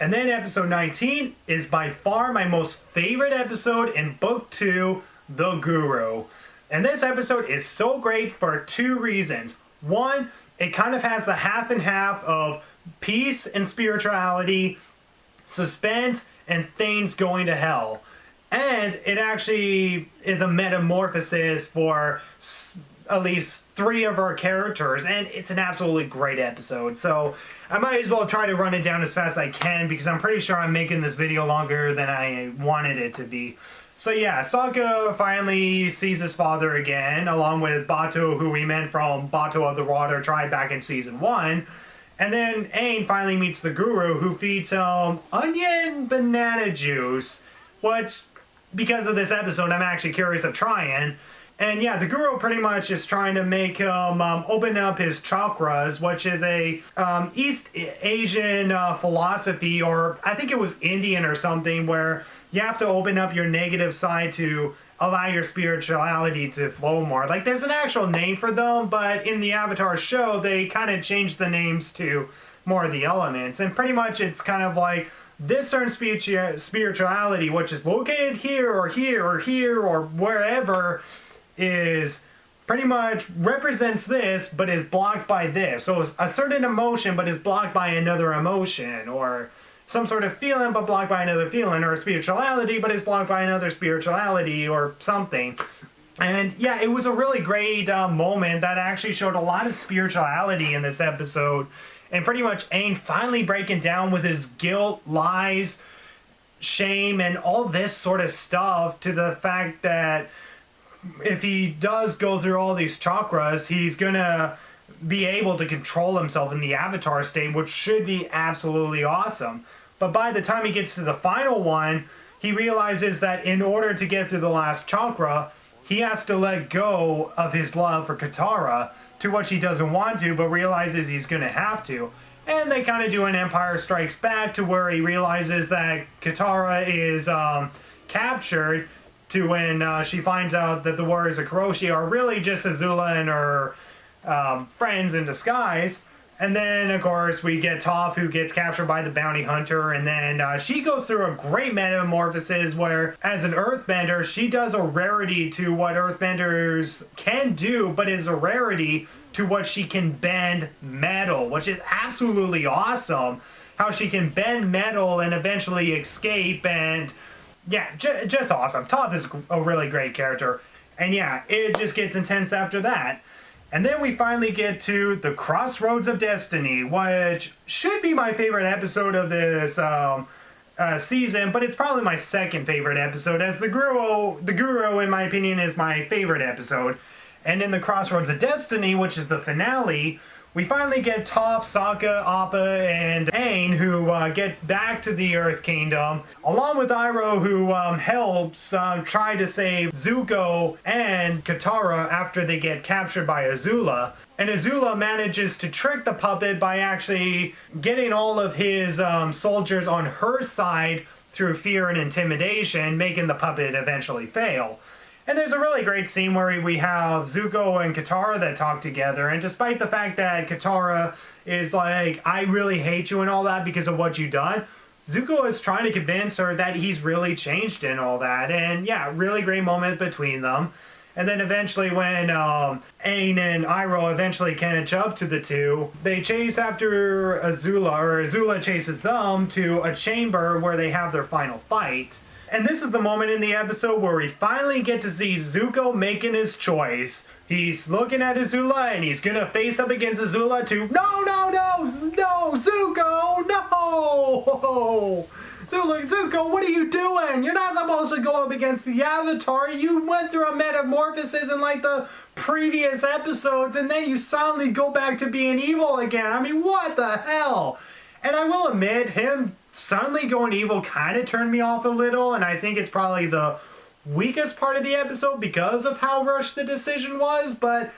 And then episode 19 is by far my most favorite episode in Book 2, The Guru. And this episode is so great for 2 reasons. One, it kind of has the half and half of peace and spirituality, suspense, and things going to hell. And it actually is a metamorphosis for at least 3 of our characters, and it's an absolutely great episode. So I might as well try to run it down as fast as I can, because I'm pretty sure I'm making this video longer than I wanted it to be. So yeah, Sokka finally sees his father again, along with Bato, who we met from Bato of the Water Tribe back in Season 1. And then Aang finally meets the Guru, who feeds him onion banana juice, which, because of this episode, I'm actually curious of trying. And yeah, the Guru pretty much is trying to make him open up his chakras, which is a East Asian philosophy, or I think it was Indian or something, where you have to open up your negative side to allow your spirituality to flow more. Like, there's an actual name for them, but in the Avatar show, they kind of changed the names to more of the elements. And pretty much it's kind of like this certain spirituality, which is located here or here or here or wherever, is pretty much represents this, but is blocked by this. So it's a certain emotion, but is blocked by another emotion, or some sort of feeling, but blocked by another feeling, or a spirituality, but is blocked by another spirituality, or something. And yeah, it was a really great moment that actually showed a lot of spirituality in this episode. And pretty much Aang finally breaking down with his guilt, lies, shame, and all this sort of stuff, to the fact that if he does go through all these chakras, he's gonna be able to control himself in the Avatar state, which should be absolutely awesome. But by the time he gets to the final one, he realizes that in order to get through the last chakra, he has to let go of his love for Katara, to which he doesn't want to, but realizes he's going to have to. And they kind of do an Empire Strikes Back, to where he realizes that Katara is captured, to when she finds out that the warriors of Kyoshi are really just Azula and her friends in disguise. And then, of course, we get Toph, who gets captured by the bounty hunter, and then she goes through a great metamorphosis where, as an Earthbender, she does a rarity to what Earthbenders can do, but is a rarity to what she can bend metal, which is absolutely awesome. How she can bend metal and eventually escape, and yeah, just awesome. Toph is a really great character. And yeah, it just gets intense after that. And then we finally get to the Crossroads of Destiny, which should be my favorite episode of this season, but it's probably my second favorite episode, as the Guru, in my opinion, is my favorite episode. And in the Crossroads of Destiny, which is the finale, we finally get Toph, Sokka, Appa, and Aang, who get back to the Earth Kingdom, along with Iroh, who helps try to save Zuko and Katara after they get captured by Azula. And Azula manages to trick the puppet by actually getting all of his soldiers on her side through fear and intimidation, making the puppet eventually fail. And there's a really great scene where we have Zuko and Katara that talk together, and despite the fact that Katara is like, I really hate you and all that because of what you've done, Zuko is trying to convince her that he's really changed and all that. And yeah, really great moment between them. And then eventually when Aang and Iroh eventually catch up to the two, they chase after Azula, or Azula chases them to a chamber where they have their final fight. And this is the moment in the episode where we finally get to see Zuko making his choice. He's looking at Azula and he's gonna face up against Azula to, no, Zuko, no! Zuko, what are you doing? You're not supposed to go up against the Avatar. You went through a metamorphosis in like the previous episodes, and then you suddenly go back to being evil again. I mean, what the hell? And I will admit, him suddenly going evil kind of turned me off a little, and I think it's probably the weakest part of the episode because of how rushed the decision was, but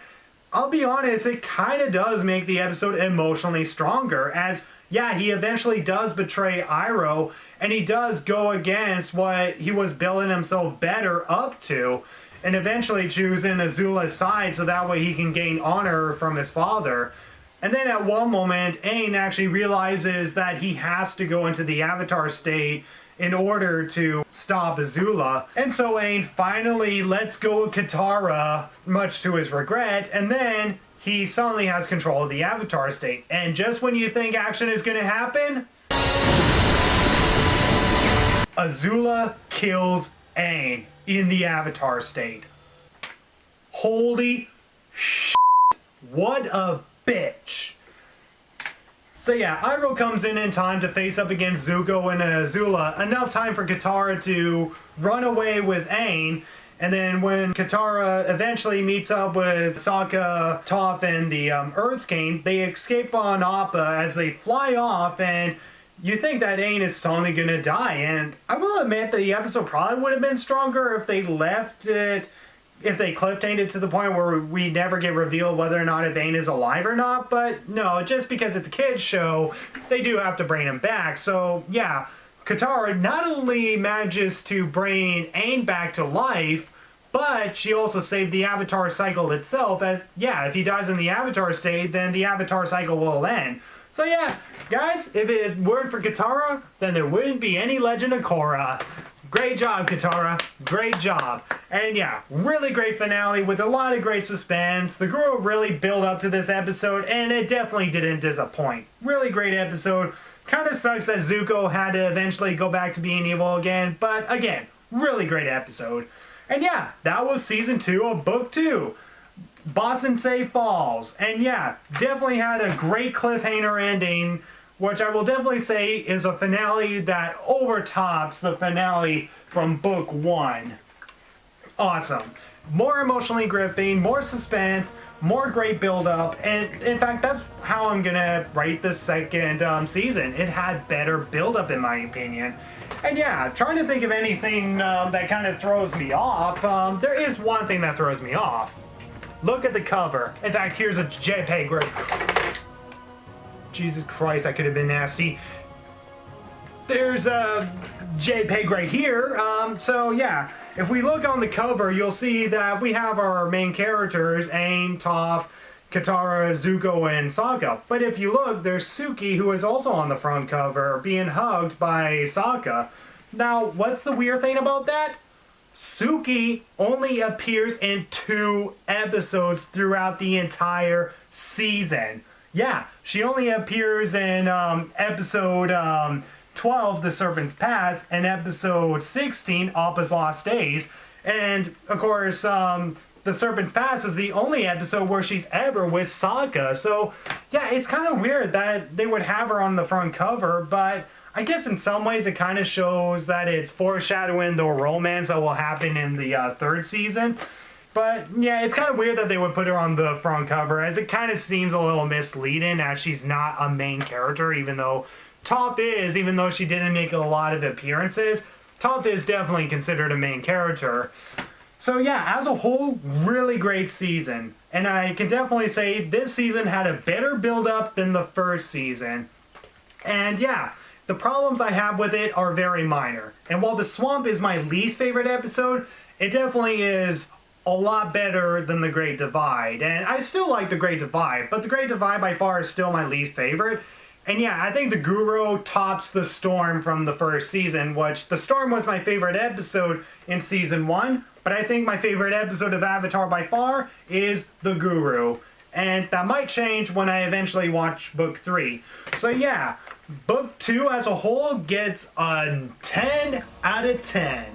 I'll be honest, it kind of does make the episode emotionally stronger, as, yeah, he eventually does betray Iroh, and he does go against what he was building himself better up to, and eventually choosing Azula's side so that way he can gain honor from his father. And then at one moment, Aang actually realizes that he has to go into the Avatar state in order to stop Azula. And so Aang finally lets go of Katara, much to his regret, and then he suddenly has control of the Avatar state. And just when you think action is going to happen, Azula kills Aang in the Avatar state. Holy shit. What a bitch. So yeah, Iroh comes in time to face up against Zuko and Azula, enough time for Katara to run away with Aang, and then when Katara eventually meets up with Sokka, Toph, and the Earth King, they escape on Appa as they fly off, and you think that Aang is suddenly gonna die, and I will admit that the episode probably would have been stronger if they left it, if they cliffhanged it to the point where we never get revealed whether or not if Aang is alive or not, but no, just because it's a kid's show, they do have to bring him back. So yeah, Katara not only manages to bring Aang back to life, but she also saved the Avatar cycle itself, as yeah, if he dies in the Avatar state, then the Avatar cycle will end. So yeah, guys, if it weren't for Katara, then there wouldn't be any Legend of Korra. Great job, Katara. Great job. And yeah, really great finale with a lot of great suspense. The Guru really built up to this episode, and it definitely didn't disappoint. Really great episode. Kind of sucks that Zuko had to eventually go back to being evil again, but again, really great episode. And yeah, that was season 2 of book 2. Ba Sing Se Falls. And yeah, definitely had a great cliffhanger ending, which I will definitely say is a finale that overtops the finale from book 1. Awesome. More emotionally gripping, more suspense, more great build-up, and in fact, that's how I'm gonna rate this second season. It had better build-up in my opinion. And yeah, trying to think of anything that kind of throws me off, there is one thing that throws me off. Look at the cover. In fact, here's a JPEG right. Jesus Christ, that could have been nasty. There's a JPEG right here. So yeah, if we look on the cover, you'll see that we have our main characters, Aang, Toph, Katara, Zuko, and Sokka. But if you look, there's Suki, who is also on the front cover, being hugged by Sokka. Now, what's the weird thing about that? Suki only appears in 2 episodes throughout the entire season. Yeah, she only appears in episode 12, The Serpent's Pass, and episode 16, Appa's Lost Days. And, of course, The Serpent's Pass is the only episode where she's ever with Sokka. So, yeah, it's kind of weird that they would have her on the front cover, but I guess in some ways it kind of shows that it's foreshadowing the romance that will happen in the third season. But yeah, it's kind of weird that they would put her on the front cover, as it kind of seems a little misleading, as she's not a main character, even though Toph is, even though she didn't make a lot of appearances. Toph is definitely considered a main character. So yeah, as a whole, really great season. And I can definitely say this season had a better build-up than the first season. And yeah, the problems I have with it are very minor. And while the swamp is my least favorite episode, it definitely is a lot better than the Great Divide. And I still like the Great Divide, but the Great Divide by far is still my least favorite. And yeah, I think the Guru tops the Storm from the first season, which the Storm was my favorite episode in season 1, but I think my favorite episode of Avatar by far is the Guru. And that might change when I eventually watch Book 3. So yeah, Book 2 as a whole gets a 10 out of 10.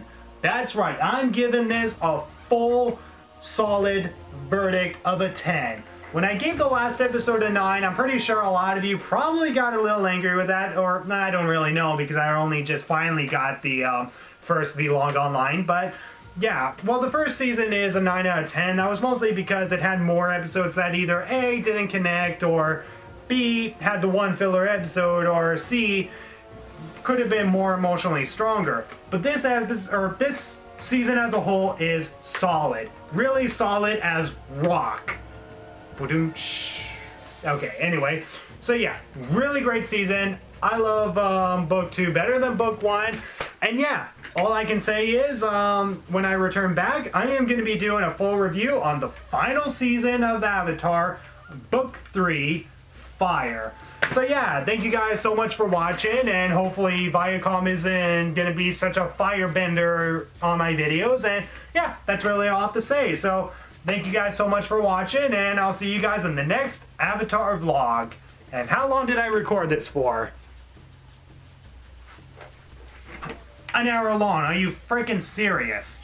That's right, I'm giving this a full, solid verdict of a 10. When I gave the last episode a 9, I'm pretty sure a lot of you probably got a little angry with that, or I don't really know because I only just finally got the first vlog online, but yeah, well, the first season is a 9 out of 10. That was mostly because it had more episodes that either A, didn't connect, or B, had the one filler episode, or C, could have been more emotionally stronger. But this season as a whole is solid. Really solid as rock. Okay, anyway. So yeah, really great season. I love Book 2 better than Book 1. And yeah, all I can say is when I return back, I am going to be doing a full review on the final season of Avatar, Book 3, Fire. So yeah, thank you guys so much for watching, and hopefully Viacom isn't going to be such a firebender on my videos. And yeah, that's really all I have to say. So thank you guys so much for watching, and I'll see you guys in the next Avatar vlog. And how long did I record this for? An hour long. Are you freaking serious?